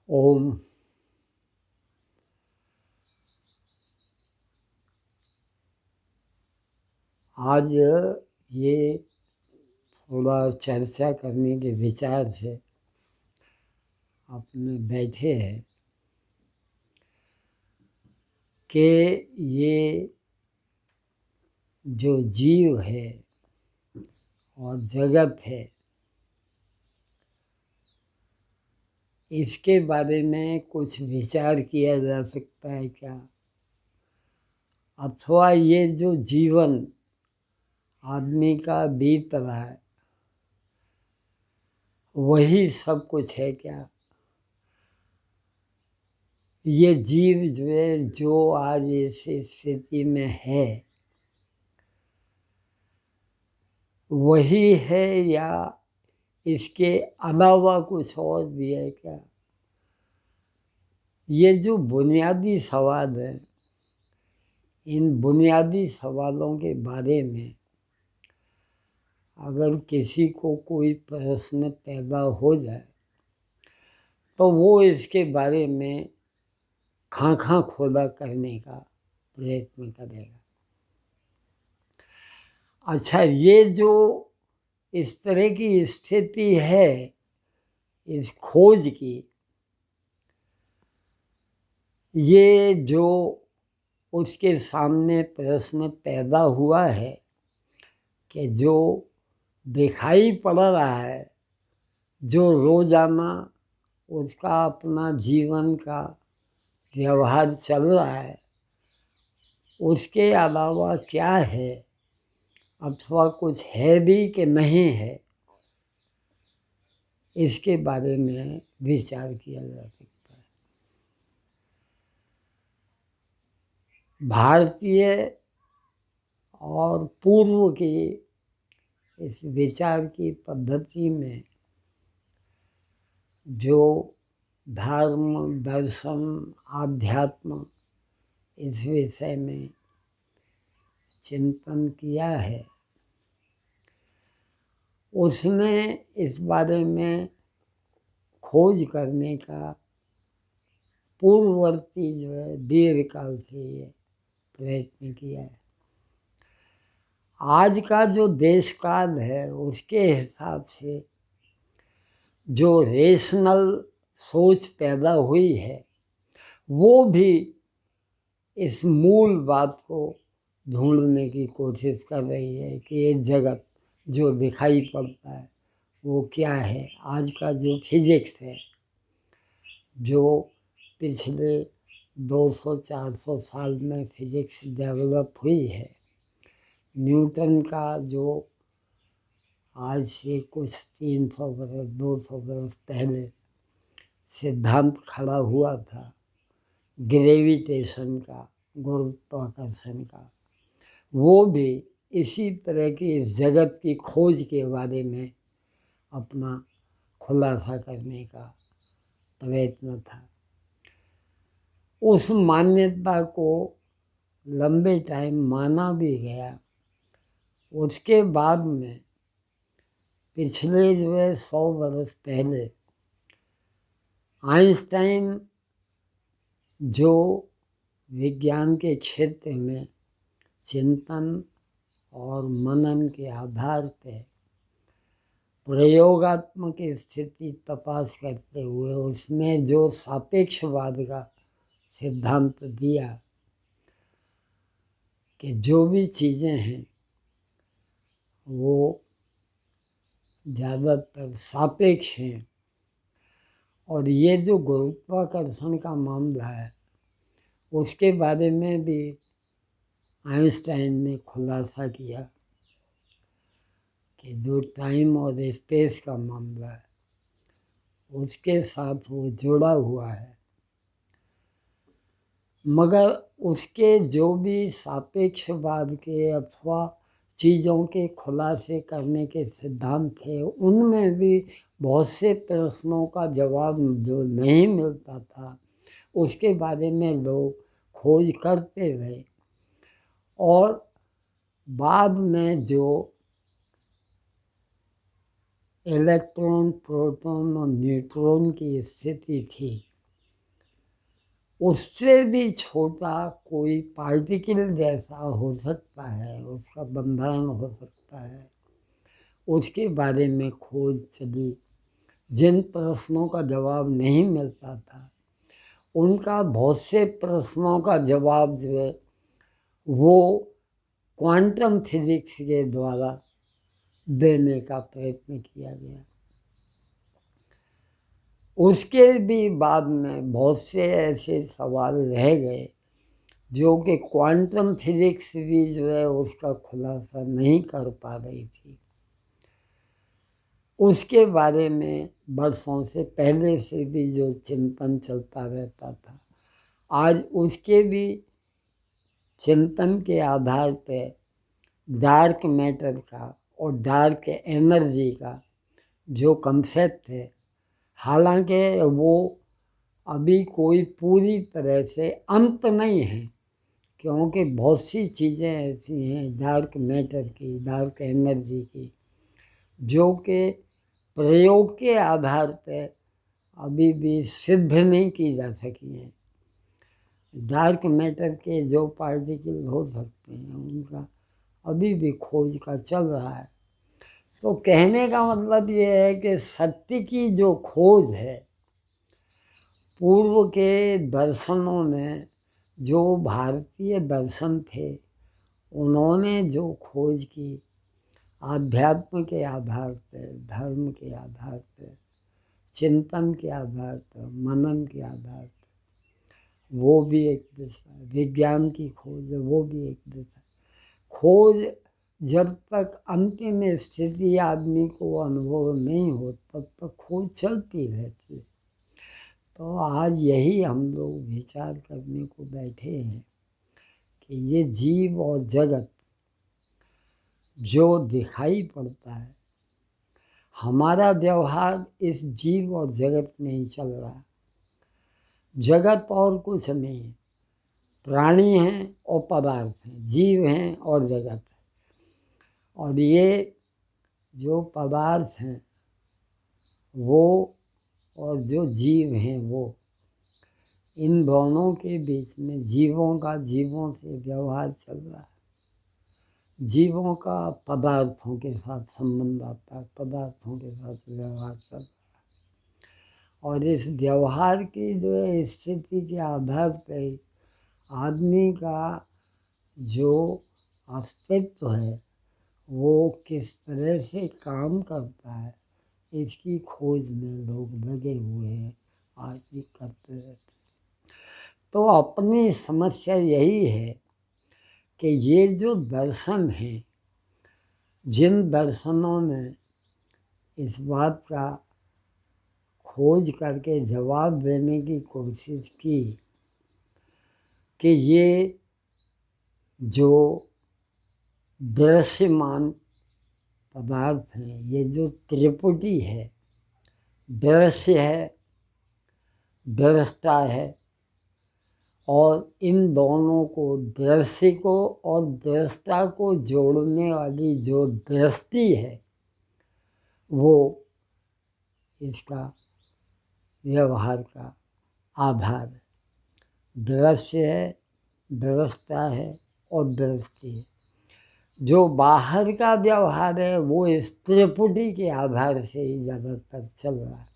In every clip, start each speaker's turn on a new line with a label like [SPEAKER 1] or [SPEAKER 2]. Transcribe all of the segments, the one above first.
[SPEAKER 1] ओम। आज ये थोड़ा चर्चा करने के विचार से अपने बैठे हैं कि ये जो जीव है और जगत है, इसके बारे में कुछ विचार किया जा सकता है क्या? अथवा ये जो जीवन आदमी का बीत रहा है वही सब कुछ है क्या? ये जीव जो आज इस स्थिति में है वही है या इसके अलावा कुछ और भी है क्या? ये जो बुनियादी सवाल है, इन बुनियादी सवालों के बारे में अगर किसी को कोई प्रश्न पैदा हो जाए तो वो इसके बारे में खां खोदा करने का प्रयत्न करेगा। अच्छा, ये जो इस तरह की स्थिति है इस खोज की, ये जो उसके सामने प्रश्न पैदा हुआ है कि जो दिखाई पड़ रहा है, जो रोजाना उसका अपना जीवन का व्यवहार चल रहा है, उसके अलावा क्या है अथवा कुछ है भी कि नहीं है, इसके बारे में विचार किया जा सकता है। भारतीय और पूर्व की इस विचार की पद्धति में जो धर्म, दर्शन, आध्यात्म इस विषय में चिंतन किया है, उसने इस बारे में खोज करने का पूर्ववर्ती जो है दीर्घ काल से ये प्रयत्न किया है। आज का जो देश काल है उसके हिसाब से जो रेशनल सोच पैदा हुई है वो भी इस मूल बात को ढूंढने की कोशिश कर रही है कि ये जगत जो दिखाई पड़ता है वो क्या है। आज का जो फिजिक्स है, जो पिछले 200-400 साल में फिजिक्स डेवलप हुई है, न्यूटन का जो आज से कुछ 300 बरस 200 बरस पहले सिद्धांत खड़ा हुआ था ग्रेविटेशन का, गुरुत्वाकर्षण का, वो भी इसी तरह की इस जगत की खोज के बारे में अपना खुलासा करने का प्रयत्न था। उस मान्यता को लंबे टाइम माना भी गया। उसके बाद में पिछले जो है 100 बरस पहले आइंस्टाइन जो विज्ञान के क्षेत्र में चिंतन और मनन के आधार पर प्रयोगात्मक स्थिति तपास करते हुए उसने जो सापेक्षवाद का सिद्धांत दिया कि जो भी चीज़ें हैं वो ज़्यादातर सापेक्ष हैं, और ये जो गुरुत्वाकर्षण का मामला है उसके बारे में भी आइंस्टाइन ने खुलासा किया कि जो टाइम और स्पेस का मामला है उसके साथ वो जुड़ा हुआ है। मगर उसके जो भी सापेक्षवाद के अथवा चीज़ों के खुलासे करने के सिद्धांत थे उनमें भी बहुत से प्रश्नों का जवाब जो नहीं मिलता था उसके बारे में लोग खोज करते रहे, और बाद में जो इलेक्ट्रॉन, प्रोटॉन और न्यूट्रॉन की स्थिति थी उससे भी छोटा कोई पार्टिकल जैसा हो सकता है, उसका बंधन हो सकता है, उसके बारे में खोज चली। जिन प्रश्नों का जवाब नहीं मिलता था, उनका बहुत से प्रश्नों का जवाब जो है वो क्वांटम फिजिक्स के द्वारा देने का प्रयत्न किया गया। उसके भी बाद में बहुत से ऐसे सवाल रह गए जो कि क्वांटम फिजिक्स भी जो है उसका खुलासा नहीं कर पा रही थी। उसके बारे में बरसों से पहले से भी जो चिंतन चलता रहता था, आज उसके भी चिंतन के आधार पर डार्क मैटर का और डार्क एनर्जी का जो कंसेप्ट है, हालांकि वो अभी कोई पूरी तरह से अंत नहीं है, क्योंकि बहुत सी चीज़ें ऐसी हैं डार्क मैटर की, डार्क एनर्जी की, जो कि प्रयोग के आधार पर अभी भी सिद्ध नहीं की जा सकी हैं। डार्क मैटर के जो पार्टिकल हो सकते हैं उनका अभी भी खोज का चल रहा है। तो कहने का मतलब ये है कि सत्य की जो खोज है, पूर्व के दर्शनों में जो भारतीय दर्शन थे उन्होंने जो खोज की आध्यात्म के आधार पर, धर्म के आधार पर, चिंतन के आधार पर, मनन के आधार पर, वो भी एक दिशा है। विज्ञान की खोज है, वो भी एक दिशा है। खोज जब तक अंतिम स्थिति आदमी को अनुभव नहीं हो तब तक खोज चलती रहती है। तो आज यही हम लोग विचार करने को बैठे हैं कि ये जीव और जगत जो दिखाई पड़ता है, हमारा व्यवहार इस जीव और जगत में ही चल रहा है। जगत और कुछ नहीं है, प्राणी हैं और पदार्थ हैं, जीव हैं और जगत है। और ये जो पदार्थ हैं वो और जो जीव हैं वो, इन दोनों के बीच में जीवों का जीवों से व्यवहार चल रहा है। जीवों का पदार्थों के साथ संबंध आता है, पदार्थों के साथ व्यवहार चल रहा है। और इस व्यवहार की जो है स्थिति के आधार पर आदमी का जो अस्तित्व है वो किस तरह से काम करता है, इसकी खोज में लोग लगे हुए हैं, आज भी करते रहते हैं। तो अपनी समस्या यही है कि ये जो दर्शन है, जिन दर्शनों ने इस बात का खोज करके जवाब देने की कोशिश की कि ये जो दृश्यमान पदार्थ हैं, ये जो त्रिपुटी है, दृश्य है, दृष्टा है, और इन दोनों को, दृश्य को और दृष्टा को जोड़ने वाली जो दृष्टि है वो इसका व्यवहार का आधार है। दृश्य है, दृष्टा है और दृष्टि है। जो बाहर का व्यवहार है वो इस त्रिपुटी के आधार से ही ज़्यादातर चल रहा है।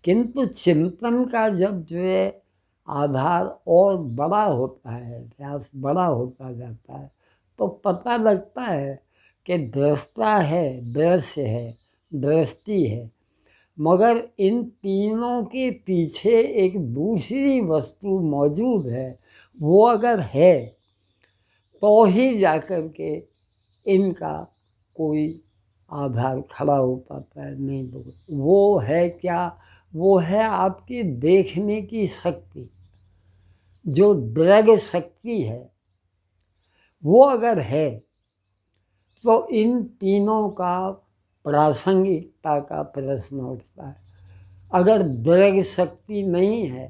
[SPEAKER 1] किंतु चिंतन का जब जो है आधार और बड़ा होता है, व्यास बड़ा होता जाता है, तो पता लगता है कि दृष्टा है, दृश्य है, दृष्टि है, मगर इन तीनों के पीछे एक दूसरी वस्तु मौजूद है। वो अगर है तो ही जाकर के इनका कोई आधार खड़ा हो पाता है, नहीं तो वो है क्या? वो है आपकी देखने की शक्ति, जो दृढ़ शक्ति है। वो अगर है तो इन तीनों का प्रासंगिकता का प्रश्न उठता है। अगर दृढ़ शक्ति नहीं है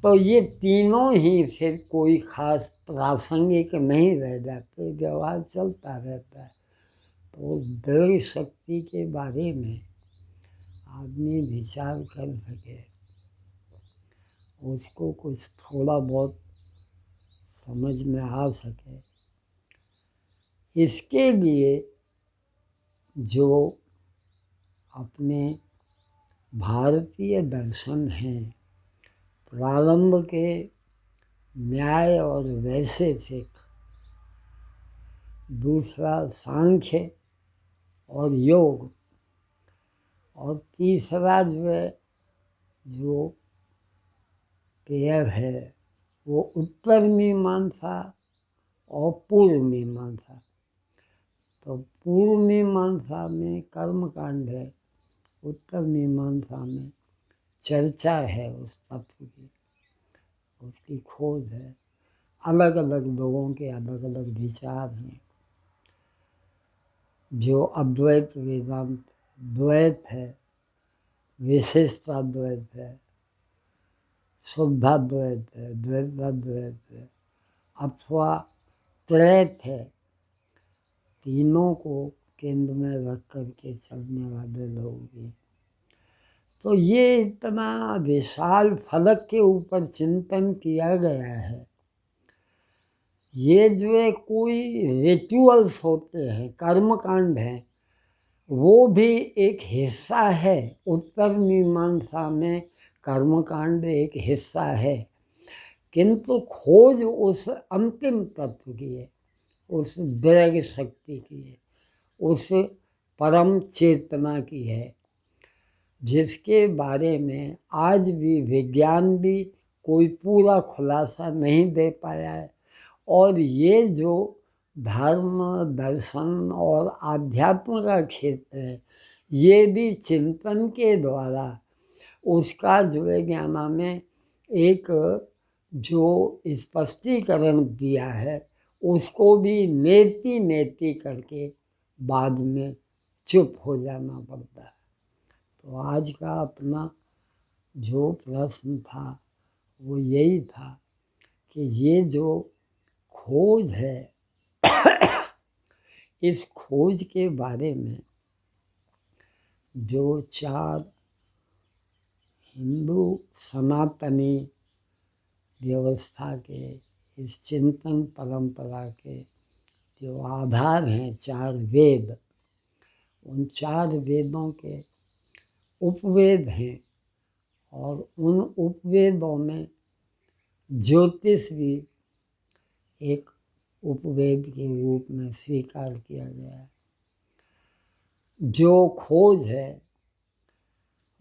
[SPEAKER 1] तो ये तीनों ही फिर कोई खास प्रासंगिक नहीं रह जाते, व्यवहार चलता रहता है। तो दृढ़ शक्ति के बारे में आदमी विचार कर सके उसको कुछ थोड़ा बहुत समझ में आ सके, इसके लिए जो अपने भारतीय दर्शन हैं, प्रारंभ के न्याय और वैशेषिक, दूसरा सांख्य और योग, और तीसरा जो पेयर है वो उत्तर मीमांसा और पूर्व मीमांसा। तो पूर्व मीमांसा में कर्म कांड है, उत्तर मीमांसा में चर्चा है उस तत्व की, उसकी खोज है। अलग अलग लोगों के अलग अलग विचार हैं। जो अद्वैत वेदांत द्वैत है, विशिष्टाद्वैत है, शुद्धाद्वैत है, द्वैताद्वैत है, अथवा त्रैत है, तीनों को केंद्र में रख करके चलने वाले लोग भी। तो ये इतना विशाल फलक के ऊपर चिंतन किया गया है। ये जो है कोई रिचुअल्स होते हैं, कर्मकांड हैं, वो भी एक हिस्सा है। उत्तर मीमांसा में कर्मकांड एक हिस्सा है, किंतु खोज उस अंतिम तत्व की है, उस दृढ़ शक्ति की है, उस परम चेतना की है, जिसके बारे में आज भी विज्ञान भी कोई पूरा खुलासा नहीं दे पाया है। और ये जो धर्म, दर्शन और आध्यात्म का क्षेत्र है, ये भी चिंतन के द्वारा उसका जो है क्या नाम है, एक जो स्पष्टीकरण दिया है, उसको भी नेति नेति करके बाद में चुप हो जाना पड़ता है। तो आज का अपना जो प्रश्न था वो यही था कि ये जो खोज है, इस खोज के बारे में जो चार हिंदू सनातनी व्यवस्था के, इस चिंतन परंपरा के जो आधार हैं, चार वेद, उन चार वेदों के उपवेद हैं, और उन उपवेदों में ज्योतिष भी एक उपवेद के रूप में स्वीकार किया गया है। जो खोज है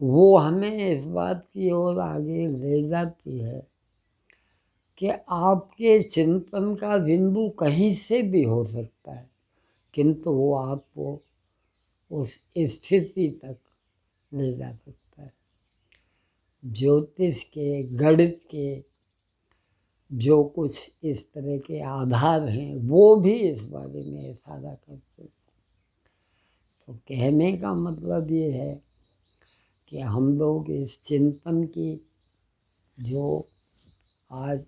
[SPEAKER 1] वो हमें इस बात की ओर आगे ले जाती है कि आपके चिंतन का बिंदु कहीं से भी हो सकता है, किंतु वो आपको उस स्थिति तक ले जा सकता है। ज्योतिष के, गणित के जो कुछ इस तरह के आधार हैं, वो भी इस बारे में इशारा करते हैं। तो कहने का मतलब ये है कि हम लोग इस चिंतन की जो आज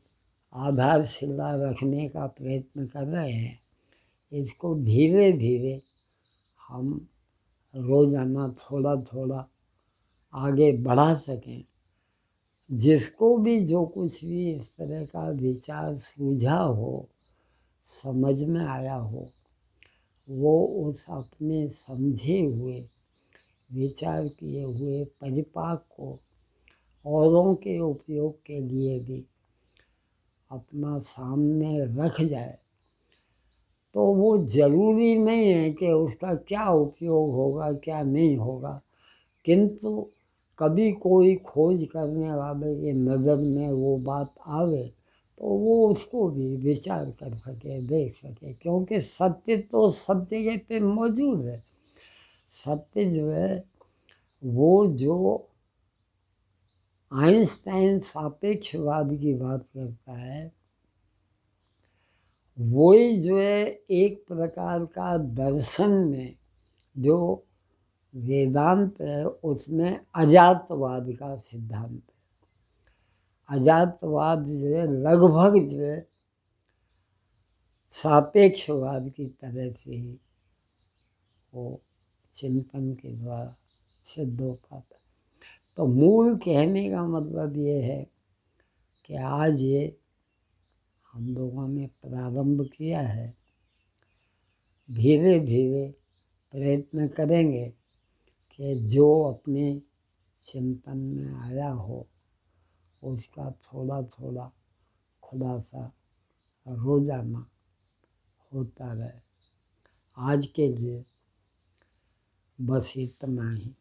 [SPEAKER 1] आधारशिला रखने का प्रयत्न कर रहे हैं, इसको धीरे धीरे हम रोजाना थोड़ा थोड़ा आगे बढ़ा सकें। जिसको भी जो कुछ भी इस तरह का विचार सूझा हो, समझ में आया हो, वो उस अपने समझे हुए, विचार किए हुए परिपाक को औरों के उपयोग के लिए भी अपना सामने रख जाए। तो वो ज़रूरी नहीं है कि उसका क्या उपयोग होगा, क्या नहीं होगा, किंतु कभी कोई खोज करने वाले के नज़र में वो बात आवे तो वो उसको भी विचार कर सके, देख सके, क्योंकि सत्य तो सब जगह पे मौजूद है। सत्य जो है वो जो आइंस्टाइन सापेक्षवाद की बात करता है, वही जो है एक प्रकार का दर्शन में जो वेदांत है, उसमें अजातवाद का सिद्धांत है। अजातवाद जो है लगभग जो है सापेक्षवाद की तरह से ही वो चिंतन के द्वारा सिद्ध हो पाता है। तो मूल कहने का मतलब ये है कि आज ये हम लोगों ने प्रारंभ किया है। धीरे धीरे प्रयत्न करेंगे कि जो अपने चिंतन में आया हो उसका थोड़ा थोड़ा खुलासा रोजाना होता रहे। आज के लिए बस इतना ही।